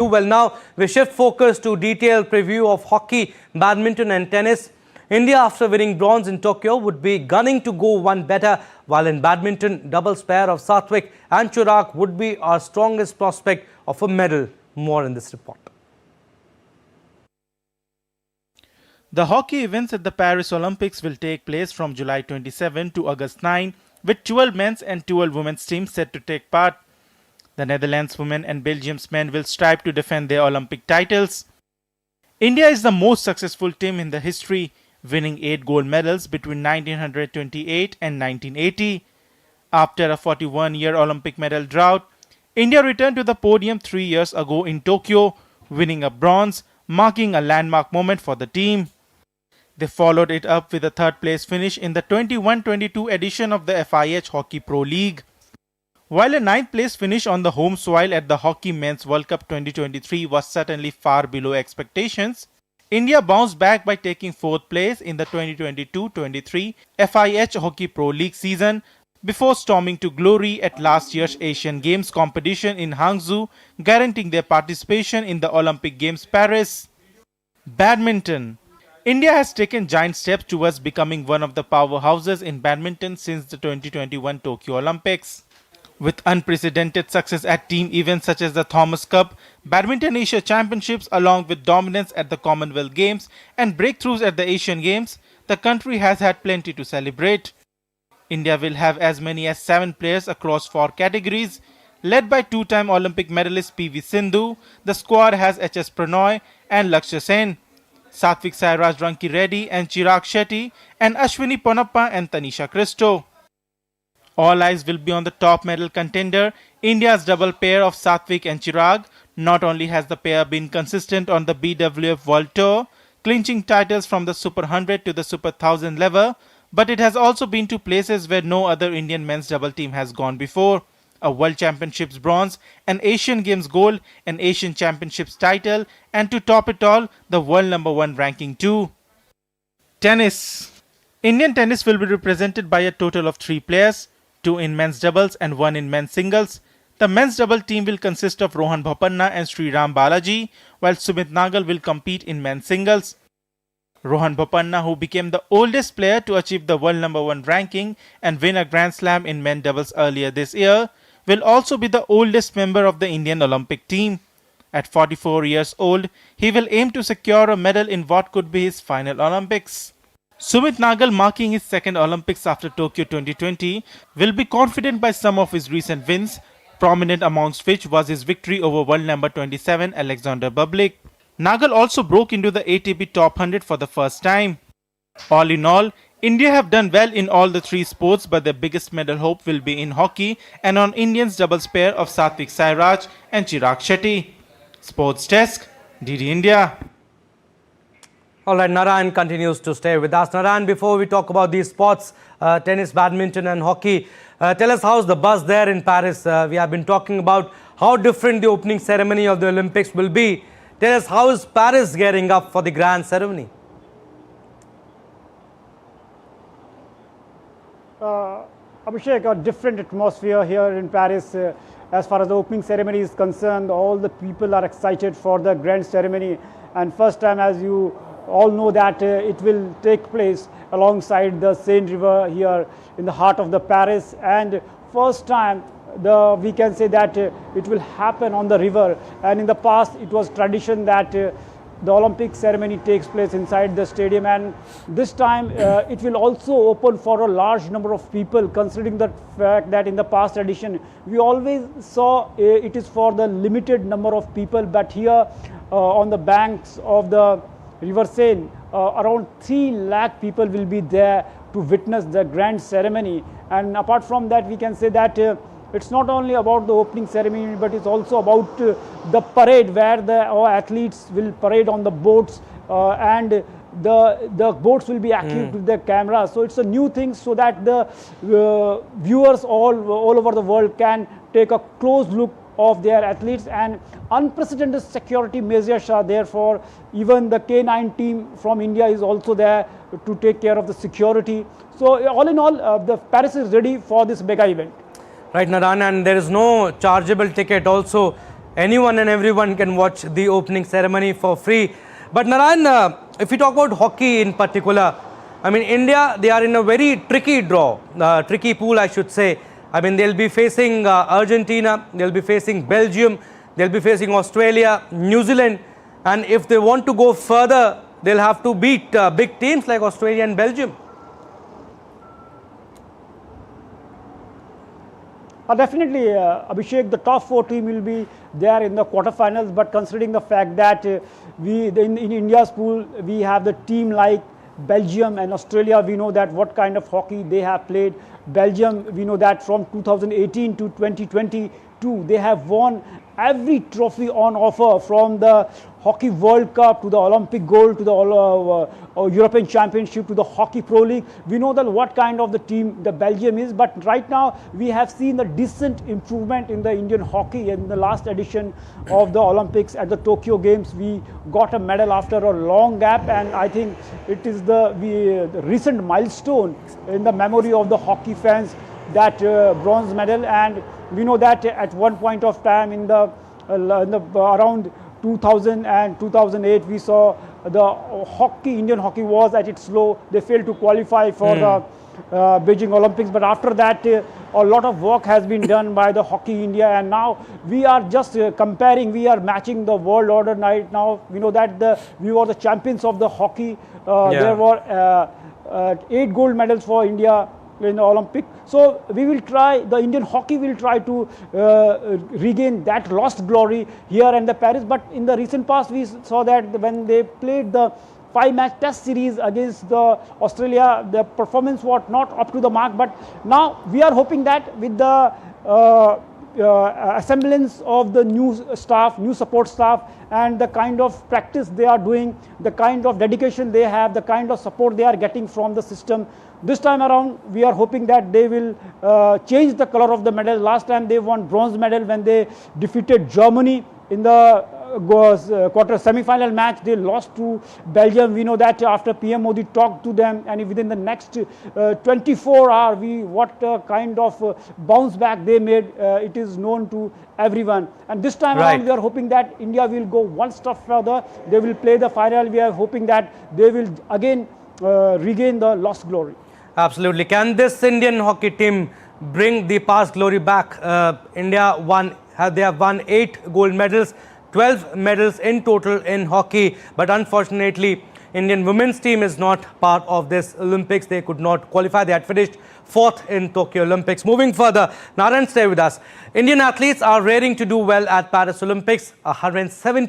Well, now we shift focus to detailed preview of hockey, badminton and tennis. India, after winning bronze in Tokyo, would be gunning to go one better, while in badminton, doubles pair of Satvik and Chirag would be our strongest prospect of a medal. More in this report. The hockey events at the Paris Olympics will take place from July 27 to August 9, with 12 men's and 12 women's teams set to take part. The Netherlands women and Belgium's men will strive to defend their Olympic titles. India is the most successful team in the history, winning 8 gold medals between 1928 and 1980. After a 41-year Olympic medal drought, India returned to the podium 3 years ago in Tokyo, winning a bronze, marking a landmark moment for the team. They followed it up with a third-place finish in the 21-22 edition of the FIH Hockey Pro League. While a ninth-place finish on the home soil at the Hockey Men's World Cup 2023 was certainly far below expectations, India bounced back by taking fourth place in the 2022-23 FIH Hockey Pro League season before storming to glory at last year's Asian Games competition in Hangzhou, guaranteeing their participation in the Olympic Games Paris. Badminton. India has taken giant steps towards becoming one of the powerhouses in badminton since the 2021 Tokyo Olympics. With unprecedented success at team events such as the Thomas Cup, Badminton Asia Championships, along with dominance at the Commonwealth Games and breakthroughs at the Asian Games, the country has had plenty to celebrate. India will have as many as 7 players across 4 categories. Led by 2-time Olympic medalist PV Sindhu, the squad has HS Pranoy and Lakshya Sen, Satvik Sairaj Ranki Reddy and Chirag Shetty, and Ashwini Ponnappa and Tanisha Christo. All eyes will be on the top medal contender, India's double pair of Satvik and Chirag. Not only has the pair been consistent on the BWF World Tour, clinching titles from the Super 100 to the Super 1000 level, but it has also been to places where no other Indian men's double team has gone before. A World Championships bronze, an Asian Games gold, an Asian Championships title, and to top it all, the world #1 ranking too. Tennis. Indian tennis will be represented by a total of 3 players, 2 in men's doubles and 1 in men's singles. The men's double team will consist of Rohan Bopanna and Sriram Balaji, while Sumit Nagal will compete in men's singles. Rohan Bopanna, who became the oldest player to achieve the world #1 ranking and win a Grand Slam in men's doubles earlier this year, will also be the oldest member of the Indian Olympic team. At 44 years old, he will aim to secure a medal in what could be his final Olympics. Sumit Nagal, marking his second Olympics after Tokyo 2020, will be confident by some of his recent wins, prominent amongst which was his victory over world number 27 Alexander Bublik. Nagal also broke into the ATP top 100 for the first time. All in all, India have done well in all the 3 sports, but their biggest medal hope will be in hockey and on Indians doubles pair of Satvik Sairaj and Chirag Shetty. Sports Desk, DD India. All right, Narayan continues to stay with us. Narayan, before we talk about these sports, tennis, badminton and hockey, tell us how's the buzz there in Paris. We have been talking about how different the opening ceremony of the Olympics will be. Tell us, how is Paris gearing up for the grand ceremony? Abhishek, a different atmosphere here in Paris. As far as the opening ceremony is concerned, all the people are excited for the grand ceremony. And first time, as you all know, that it will take place alongside the Seine River here in the heart of the Paris. And first time, we can say that it will happen on the river. And in the past, it was tradition that the Olympic ceremony takes place inside the stadium, and this time it will also open for a large number of people, considering the fact that in the past edition we always saw it is for the limited number of people, but here on the banks of the River Seine, around 3 lakh people will be there to witness the grand ceremony. And apart from that, we can say that it's not only about the opening ceremony, but it's also about the parade, where the athletes will parade on the boats, and the boats will be equipped with the camera. So it's a new thing, so that the viewers all over the world can take a close look of their athletes, and unprecedented security measures are there for even the K9 team from India is also there to take care of the security. So all in all, the Paris is ready for this mega event. Right, Narayan, and there is no chargeable ticket also. anyone and everyone can watch the opening ceremony for free. But Narayan, if we talk about hockey in particular, I mean, India, they are in a very tricky draw, tricky pool, I should say. I mean, they'll be facing Argentina, they'll be facing Belgium, they'll be facing Australia, New Zealand, and if they want to go further, they'll have to beat big teams like Australia and Belgium. Definitely, Abhishek, the top 4 team will be there in the quarterfinals. But considering the fact that in India's pool, we have the team like Belgium and Australia, we know that what kind of hockey they have played. Belgium, we know that from 2018 to 2022, they have won every trophy on offer, from the Hockey World Cup to the Olympic gold to the European Championship to the Hockey Pro League. We know that what kind of the team the Belgium is, but right now we have seen a decent improvement in the Indian hockey. In the last edition of the Olympics at the Tokyo Games, we got a medal after a long gap, and I think it is the recent milestone in the memory of the hockey fans, that bronze medal. And we know that at one point of time in the around 2000 and 2008, we saw the Indian hockey was at its low. They failed to qualify for the Beijing Olympics. But after that, a lot of work has been done by the Hockey India, and now we are just comparing, we are matching the world order right now. We know that we were the champions of the hockey. There were 8 gold medals for India in the Olympic. So we will try, the Indian hockey will try to regain that lost glory here in the Paris. But in the recent past, we saw that when they played the 5-match test series against the Australia, the performance was not up to the mark. But now we are hoping that with the assemblance of the new staff, new support staff, and the kind of practice they are doing, the kind of dedication they have, the kind of support they are getting from the system, this time around we are hoping that they will change the color of the medal. Last time they won bronze medal when they defeated Germany in the quarter semi-final match. They lost to Belgium. We know that after PM Modi talked to them, and within the next 24 hours, what kind of bounce back they made, it is known to everyone. And this time around, we are hoping that India will go one step further. They will play the final. We are hoping that they will again regain the lost glory. Absolutely. Can this Indian hockey team bring the past glory back? India they have won 8 gold medals, 12 medals in total in hockey. But unfortunately, Indian women's team is not part of this Olympics. They could not qualify. They had finished 4th in Tokyo Olympics. Moving further, Narayan, stay with us. Indian athletes are raring to do well at Paris Olympics. 170